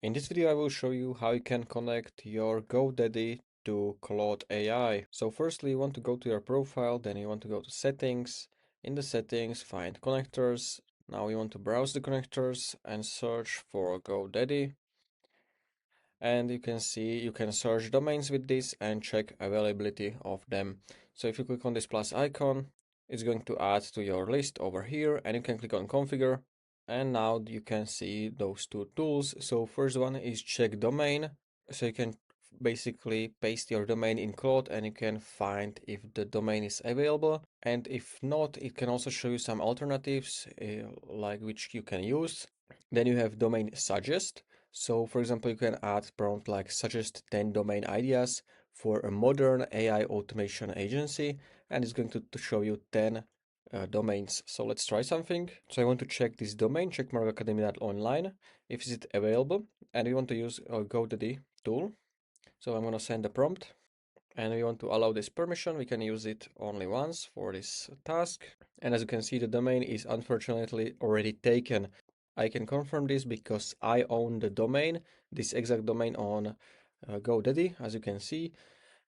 In this video I will show you how you can connect your GoDaddy to Claude AI. So firstly you want to go to your profile, then you want to go to settings. In the settings find connectors. Now you want to browse the connectors and search for GoDaddy. And you can see you can search domains with this and check availability of them. So if you click on this plus icon, it's going to add to your list over here, and you can click on configure. And now you can see those two tools. So first one is check domain. So you can basically paste your domain in Claude and you can find if the domain is available. And if not, it can also show you some alternatives like which you can use. Then you have domain suggest. So for example, you can add prompt like suggest 10 domain ideas for a modern AI automation agency, and it's going to show you 10 domains. So let's try something. So I want to check this domain, checkmarkacademy.online, if is it available, and we want to use a GoDaddy tool. So I'm going to send the prompt, and we want to allow this permission. We can use it only once for this task. And as you can see, the domain is unfortunately already taken. I can confirm this because I own the domain, this exact domain on GoDaddy, as you can see.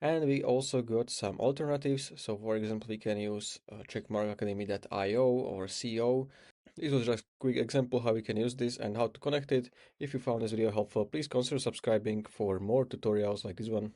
And we also got some alternatives. So for example, we can use checkmarkacademy.io or CO. This was just a quick example how we can use this and how to connect it. If you found this video helpful, please consider subscribing for more tutorials like this one.